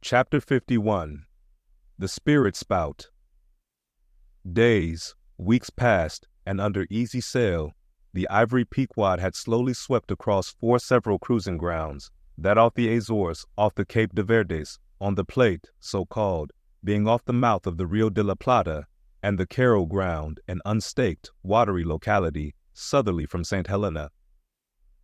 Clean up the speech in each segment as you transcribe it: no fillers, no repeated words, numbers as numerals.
Chapter 51 The Spirit-Spout. Days, weeks passed, and under easy sail, the ivory Pequod had slowly swept across 4 several cruising grounds, that off the Azores, off the Cape de Verdes, on the Plate, so called, being off the mouth of the Rio de la Plata, and the Caro ground, an unstaked, watery locality, southerly from St. Helena.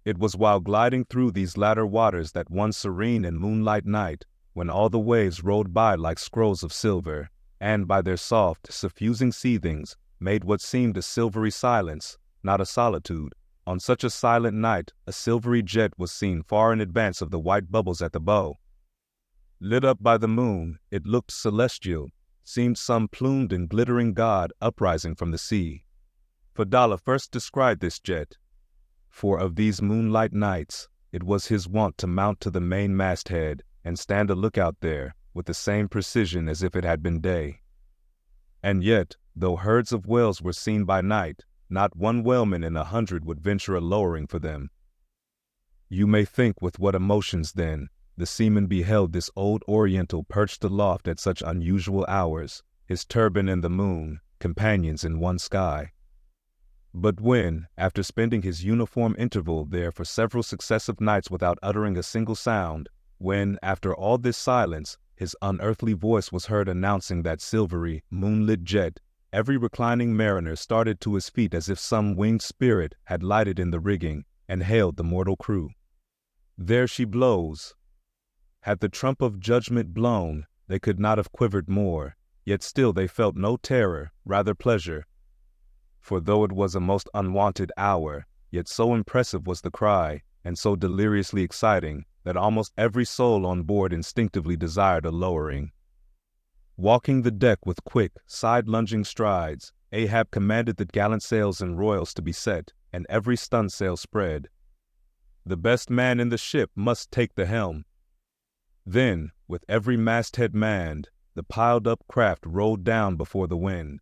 It was while gliding through these latter waters that one serene and moonlight night, when all the waves rolled by like scrolls of silver, and by their soft, suffusing seethings, made what seemed a silvery silence, not a solitude. On such a silent night, a silvery jet was seen far in advance of the white bubbles at the bow. Lit up by the moon, it looked celestial, seemed some plumed and glittering god uprising from the sea. Fadala first described this jet, for of these moonlight nights, it was his wont to mount to the main masthead, and stand a lookout there, with the same precision as if it had been day. And yet, though herds of whales were seen by night, not one whaleman in 100 would venture a lowering for them. You may think with what emotions, then, the seaman beheld this old Oriental perched aloft at such unusual hours, his turban and the moon, companions in one sky. But when, after spending his uniform interval there for several successive nights without uttering a single sound, when, after all this silence, his unearthly voice was heard announcing that silvery, moonlit jet, every reclining mariner started to his feet as if some winged spirit had lighted in the rigging and hailed the mortal crew. There she blows. Had the trump of judgment blown, they could not have quivered more, yet still they felt no terror, rather pleasure. For though it was a most unwonted hour, yet so impressive was the cry, and so deliriously exciting, that almost every soul on board instinctively desired a lowering. Walking the deck with quick, side-lunging strides, Ahab commanded the gallant sails and royals to be set, and every stunsail spread. The best man in the ship must take the helm. Then, with every masthead manned, the piled-up craft rolled down before the wind.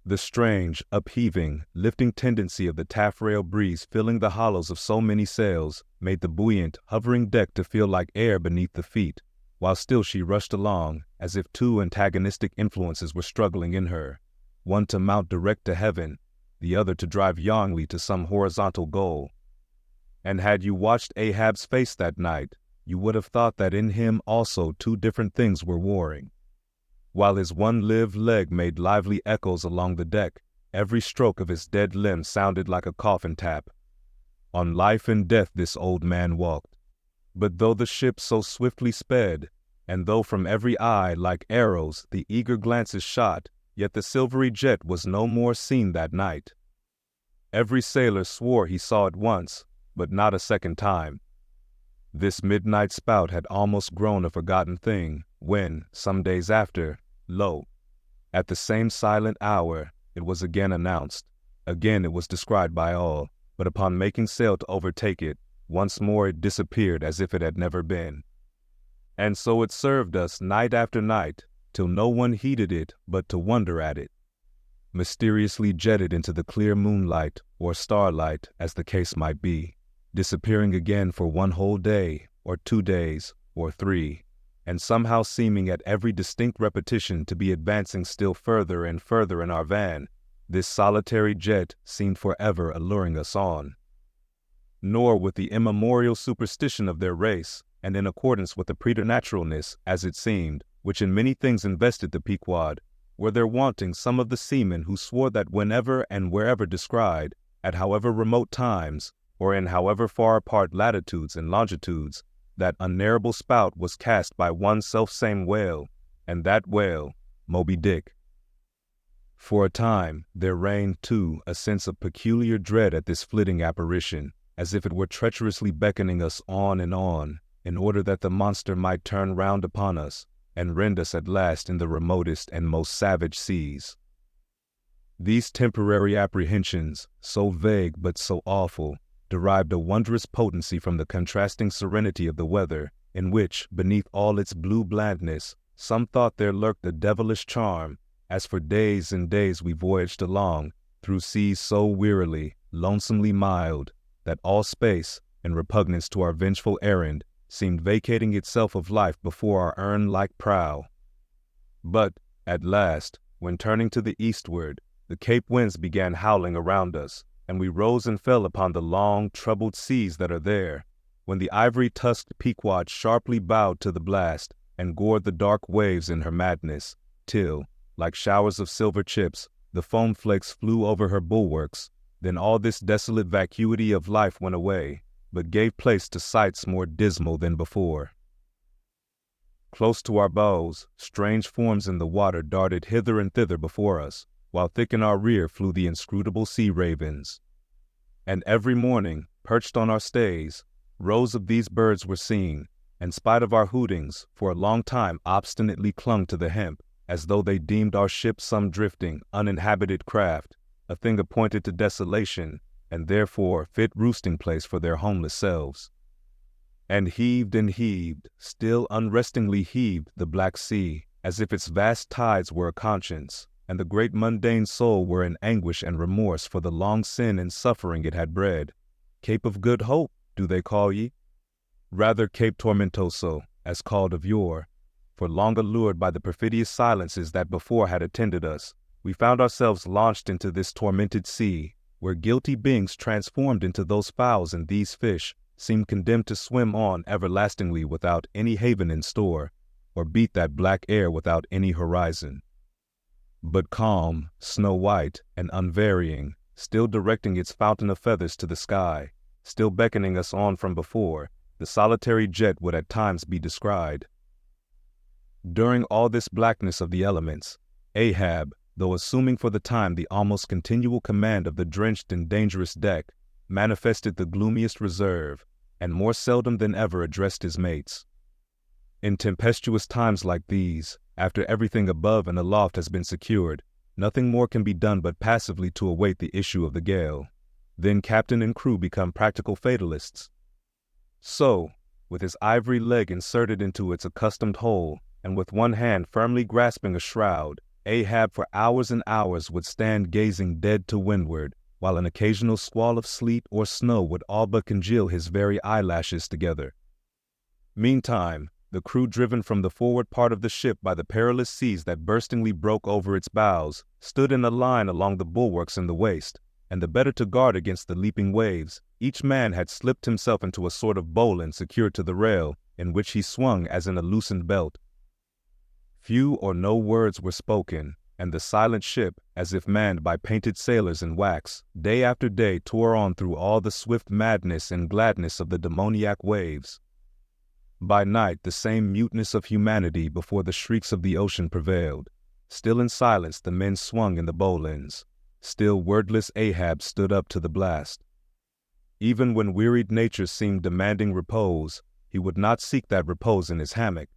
The strange, upheaving, lifting tendency of the taffrail breeze filling the hollows of so many sails made the buoyant, hovering deck to feel like air beneath the feet, while still she rushed along, as if 2 antagonistic influences were struggling in her, one to mount direct to heaven, the other to drive youngly to some horizontal goal. And had you watched Ahab's face that night, you would have thought that in him also 2 different things were warring. While his one-lived leg made lively echoes along the deck, every stroke of his dead limb sounded like a coffin tap. On life and death this old man walked. But though the ship so swiftly sped, and though from every eye, like arrows, the eager glances shot, yet the silvery jet was no more seen that night. Every sailor swore he saw it once, but not a second time. This midnight spout had almost grown a forgotten thing, when, some days after, lo, at the same silent hour, it was again announced. Again it was descried by all, but upon making sail to overtake it, once more it disappeared as if it had never been. And so it served us night after night, till no one heeded it but to wonder at it. Mysteriously jetted into the clear moonlight, or starlight, as the case might be, disappearing again for one whole day, or 2 days, or 3, and somehow seeming at every distinct repetition to be advancing still further and further in our van, this solitary jet seemed forever alluring us on. Nor with the immemorial superstition of their race, and in accordance with the preternaturalness, as it seemed, which in many things invested the Pequod, were there wanting some of the seamen who swore that whenever and wherever descried, at however remote times, or in however far apart latitudes and longitudes, that unerrable spout was cast by one self-same whale, and that whale, Moby Dick. For a time, there reigned, too, a sense of peculiar dread at this flitting apparition, as if it were treacherously beckoning us on, in order that the monster might turn round upon us, and rend us at last in the remotest and most savage seas. These temporary apprehensions, so vague but so awful, derived a wondrous potency from the contrasting serenity of the weather, in which, beneath all its blue blandness, some thought there lurked a devilish charm, as for days and days we voyaged along, through seas so wearily, lonesomely mild, that all space, in repugnance to our vengeful errand, seemed vacating itself of life before our urn-like prow. But, at last, when turning to the eastward, the Cape winds began howling around us, and we rose and fell upon the long, troubled seas that are there, when the ivory-tusked Pequod sharply bowed to the blast and gored the dark waves in her madness, till, like showers of silver chips, the foam flakes flew over her bulwarks. Then all this desolate vacuity of life went away, but gave place to sights more dismal than before. Close to our bows, strange forms in the water darted hither and thither before us, while thick in our rear flew the inscrutable sea ravens. And every morning, perched on our stays, rows of these birds were seen, and spite of our hootings, for a long time obstinately clung to the hemp, as though they deemed our ship some drifting, uninhabited craft, a thing appointed to desolation, and therefore fit roosting place for their homeless selves. And heaved, still unrestingly heaved the black sea, as if its vast tides were a conscience, and the great mundane soul were in anguish and remorse for the long sin and suffering it had bred. Cape of Good Hope, do they call ye? Rather Cape Tormentoso, as called of yore, for long allured by the perfidious silences that before had attended us, we found ourselves launched into this tormented sea, where guilty beings transformed into those fowls and these fish seemed condemned to swim on everlastingly without any haven in store, or beat that black air without any horizon. But calm, snow-white, and unvarying, still directing its fountain of feathers to the sky, still beckoning us on from before, the solitary jet would at times be descried. During all this blackness of the elements, Ahab, though assuming for the time the almost continual command of the drenched and dangerous deck, manifested the gloomiest reserve, and more seldom than ever addressed his mates. In tempestuous times like these, after everything above and aloft has been secured, nothing more can be done but passively to await the issue of the gale. Then captain and crew become practical fatalists. So, with his ivory leg inserted into its accustomed hole, and with one hand firmly grasping a shroud, Ahab for hours and hours would stand gazing dead to windward, while an occasional squall of sleet or snow would all but congeal his very eyelashes together. Meantime, the crew, driven from the forward part of the ship by the perilous seas that burstingly broke over its bows, stood in a line along the bulwarks in the waist, and the better to guard against the leaping waves, each man had slipped himself into a sort of bowline secured to the rail, in which he swung as in a loosened belt. Few or no words were spoken, and the silent ship, as if manned by painted sailors in wax, day after day tore on through all the swift madness and gladness of the demoniac waves. By night the same muteness of humanity before the shrieks of the ocean prevailed. Still in silence the men swung in the bowlines. Still wordless Ahab stood up to the blast. Even when wearied nature seemed demanding repose, he would not seek that repose in his hammock.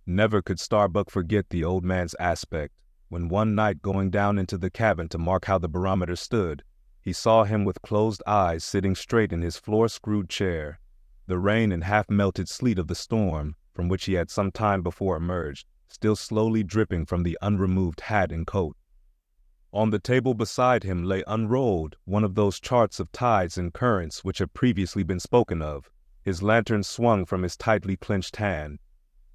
Never could Starbuck forget the old man's aspect, when one night going down into the cabin to mark how the barometer stood, he saw him with closed eyes sitting straight in his floor-screwed chair, the rain and half-melted sleet of the storm, from which he had some time before emerged, still slowly dripping from the unremoved hat and coat. On the table beside him lay unrolled one of those charts of tides and currents which have previously been spoken of. His lantern swung from his tightly clenched hand.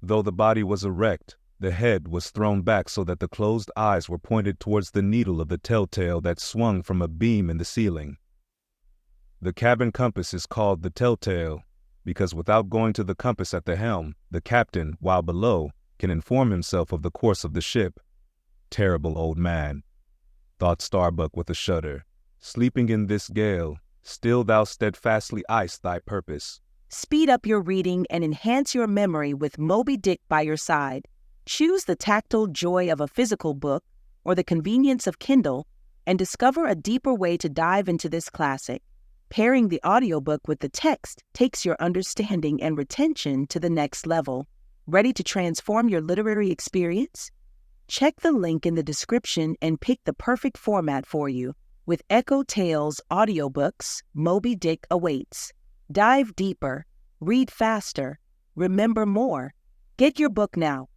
Though the body was erect, the head was thrown back so that the closed eyes were pointed towards the needle of the telltale that swung from a beam in the ceiling. The cabin compass is called the telltale, because without going to the compass at the helm, the captain, while below, can inform himself of the course of the ship. Terrible old man, thought Starbuck with a shudder. Sleeping in this gale, still thou steadfastly eyest thy purpose. Speed up your reading and enhance your memory with Moby Dick by your side. Choose the tactile joy of a physical book or the convenience of Kindle, and discover a deeper way to dive into this classic. Pairing the audiobook with the text takes your understanding and retention to the next level. Ready to transform your literary experience? Check the link in the description and pick the perfect format for you. With EchoTales Audiobooks, Moby Dick awaits. Dive deeper, read faster, remember more. Get your book now.